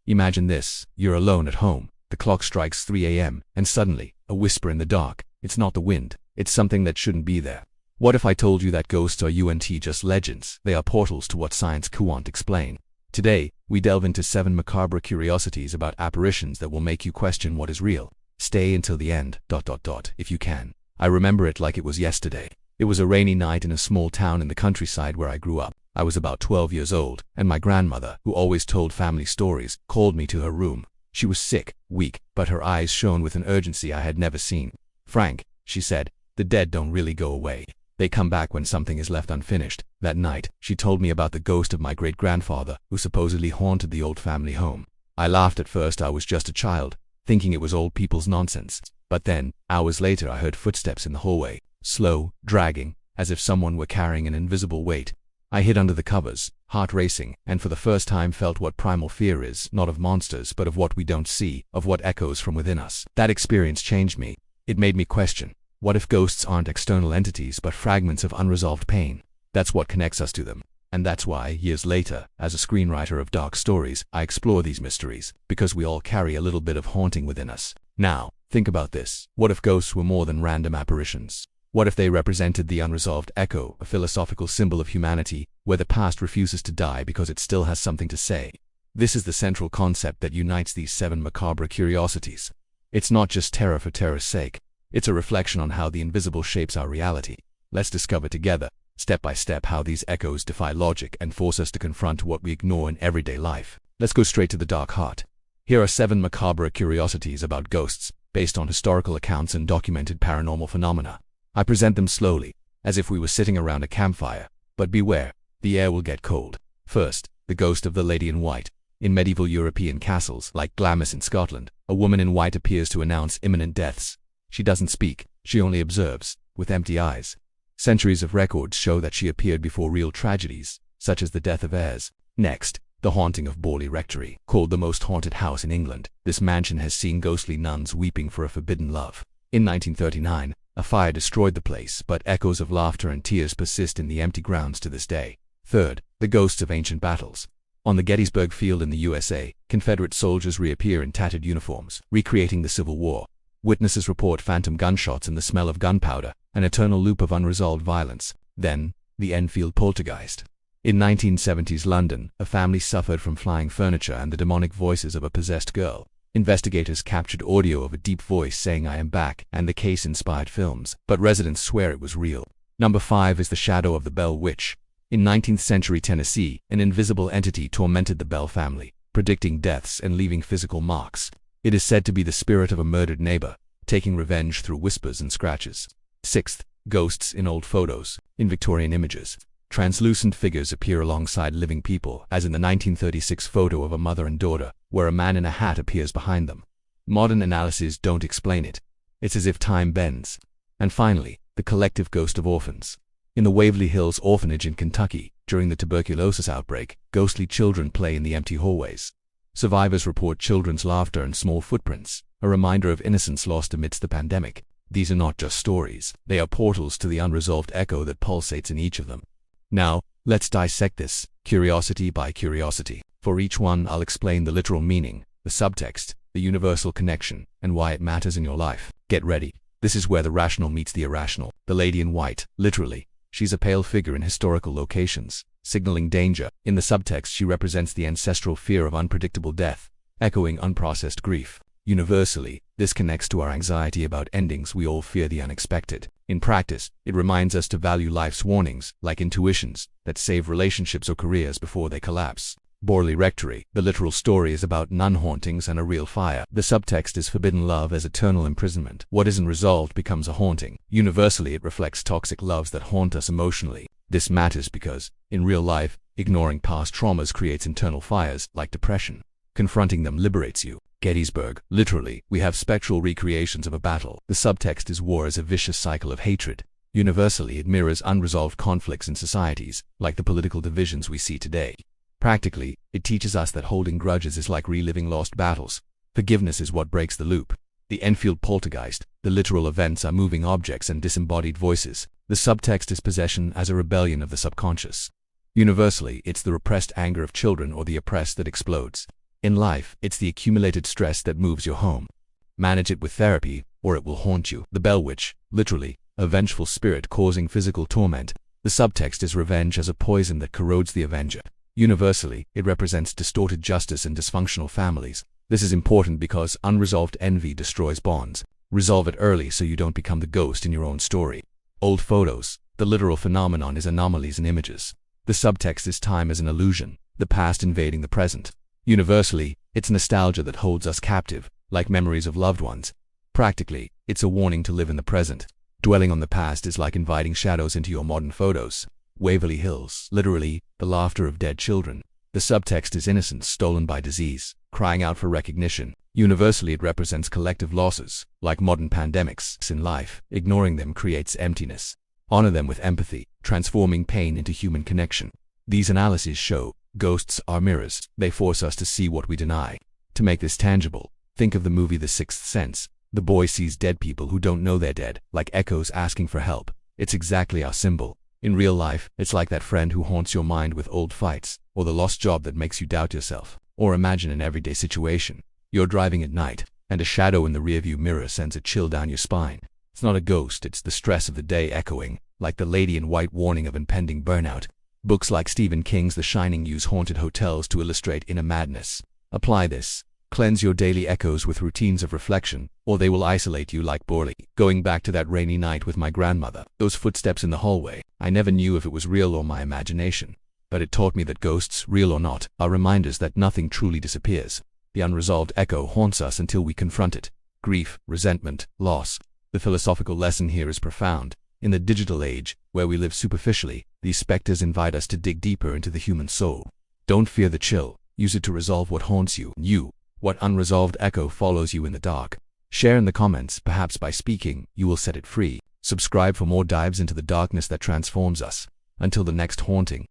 Imagine this, you're alone at home, the clock strikes 3 a.m., and suddenly, a whisper in the dark. It's not the wind, it's something that shouldn't be there. What if I told you that ghosts are just legends? They are portals to what science can't explain. Today, we delve into 7 macabre curiosities about apparitions that will make you question what is real. Stay until the end, if you can. I remember it like it was yesterday. It was a rainy night in a small town in the countryside where I grew up. I was about 12 years old, and my grandmother, who always told family stories, called me to her room. She was sick, weak, but her eyes shone with an urgency I had never seen. "Frank," she said, "the dead don't really go away. They come back when something is left unfinished." That night, she told me about the ghost of my great-grandfather, who supposedly haunted the old family home. I laughed at first. I was just a child, thinking it was old people's nonsense. But then, hours later, I heard footsteps in the hallway, slow, dragging, as if someone were carrying an invisible weight. I hid under the covers, heart racing, and for the first time felt what primal fear is, not of monsters but of what we don't see, of what echoes from within us. That experience changed me. It made me question, what if ghosts aren't external entities but fragments of unresolved pain? That's what connects us to them. And that's why, years later, as a screenwriter of dark stories, I explore these mysteries, because we all carry a little bit of haunting within us. Now, think about this. What if ghosts were more than random apparitions? What if they represented the unresolved echo, a philosophical symbol of humanity, where the past refuses to die because it still has something to say? This is the central concept that unites these 7 macabre curiosities. It's not just terror for terror's sake. It's a reflection on how the invisible shapes our reality. Let's discover together, step by step, how these echoes defy logic and force us to confront what we ignore in everyday life. Let's go straight to the dark heart. Here are 7 macabre curiosities about ghosts, based on historical accounts and documented paranormal phenomena. I present them slowly, as if we were sitting around a campfire. But beware, the air will get cold. First, the ghost of the Lady in White. In medieval European castles, like Glamis in Scotland, a woman in white appears to announce imminent deaths. She doesn't speak, she only observes, with empty eyes. Centuries of records show that she appeared before real tragedies, such as the death of heirs. Next, the haunting of Borley Rectory, called the most haunted house in England. This mansion has seen ghostly nuns weeping for a forbidden love. In 1939, a fire destroyed the place, but echoes of laughter and tears persist in the empty grounds to this day. Third, the ghosts of ancient battles. On the Gettysburg Field in the USA, Confederate soldiers reappear in tattered uniforms, recreating the Civil War. Witnesses report phantom gunshots and the smell of gunpowder, an eternal loop of unresolved violence. Then, the Enfield poltergeist. In 1970s London, a family suffered from flying furniture and the demonic voices of a possessed girl. Investigators captured audio of a deep voice saying "I am back," and the case inspired films, but residents swear it was real. Number 5 is the shadow of the Bell Witch. In 19th century Tennessee, an invisible entity tormented the Bell family, predicting deaths and leaving physical marks. It is said to be the spirit of a murdered neighbor, taking revenge through whispers and scratches. Sixth, ghosts in old photos. In Victorian images, translucent figures appear alongside living people, as in the 1936 photo of a mother and daughter, where a man in a hat appears behind them. Modern analyses don't explain it. It's as if time bends. And finally, the collective ghost of orphans. In the Waverly Hills Orphanage in Kentucky, during the tuberculosis outbreak, ghostly children play in the empty hallways. Survivors report children's laughter and small footprints, a reminder of innocence lost amidst the pandemic. These are not just stories. They are portals to the unresolved echo that pulsates in each of them. Now, let's dissect this, curiosity by curiosity. For each one, I'll explain the literal meaning, the subtext, the universal connection, and why it matters in your life. Get ready. This is where the rational meets the irrational. The Lady in White, literally. She's a pale figure in historical locations, signaling danger. In the subtext, she represents the ancestral fear of unpredictable death, echoing unprocessed grief. Universally, this connects to our anxiety about endings. We all fear the unexpected. In practice, it reminds us to value life's warnings, like intuitions, that save relationships or careers before they collapse. Borley Rectory. The literal story is about nun hauntings and a real fire. The subtext is forbidden love as eternal imprisonment. What isn't resolved becomes a haunting. Universally, it reflects toxic loves that haunt us emotionally. This matters because, in real life, ignoring past traumas creates internal fires, like depression. Confronting them liberates you. Gettysburg. Literally, we have spectral recreations of a battle. The subtext is war as a vicious cycle of hatred. Universally, it mirrors unresolved conflicts in societies, like the political divisions we see today. Practically, it teaches us that holding grudges is like reliving lost battles. Forgiveness is what breaks the loop. The Enfield poltergeist. The literal events are moving objects and disembodied voices. The subtext is possession as a rebellion of the subconscious. Universally, it's the repressed anger of children or the oppressed that explodes. In life, it's the accumulated stress that moves your home. Manage it with therapy, or it will haunt you. The Bell Witch, literally, a vengeful spirit causing physical torment. The subtext is revenge as a poison that corrodes the avenger. Universally, it represents distorted justice and dysfunctional families. This is important because unresolved envy destroys bonds. Resolve it early so you don't become the ghost in your own story. Old photos. The literal phenomenon is anomalies in images. The subtext is time as an illusion, the past invading the present. Universally, it's nostalgia that holds us captive, like memories of loved ones. Practically, it's a warning to live in the present. Dwelling on the past is like inviting shadows into your modern photos. Waverly Hills, literally, the laughter of dead children. The subtext is innocence stolen by disease, crying out for recognition. Universally, it represents collective losses, like modern pandemics in life. Ignoring them creates emptiness. Honor them with empathy, transforming pain into human connection. These analyses show ghosts are mirrors. They force us to see what we deny. To make this tangible, think of the movie The Sixth Sense. The boy sees dead people who don't know they're dead, like echoes asking for help. It's exactly our symbol. In real life, it's like that friend who haunts your mind with old fights, or the lost job that makes you doubt yourself. Or imagine an everyday situation. You're driving at night, and a shadow in the rearview mirror sends a chill down your spine. It's not a ghost, it's the stress of the day echoing, like the lady in white warning of impending burnout. Books like Stephen King's The Shining use haunted hotels to illustrate inner madness. Apply this. Cleanse your daily echoes with routines of reflection, or they will isolate you like Borley. Going back to that rainy night with my grandmother, those footsteps in the hallway, I never knew if it was real or my imagination. But it taught me that ghosts, real or not, are reminders that nothing truly disappears. The unresolved echo haunts us until we confront it. Grief, resentment, loss. The philosophical lesson here is profound. In the digital age, where we live superficially, these specters invite us to dig deeper into the human soul. Don't fear the chill. Use it to resolve what haunts you. What unresolved echo follows you in the dark? Share in the comments. Perhaps by speaking, you will set it free. Subscribe for more dives into the darkness that transforms us. Until the next haunting.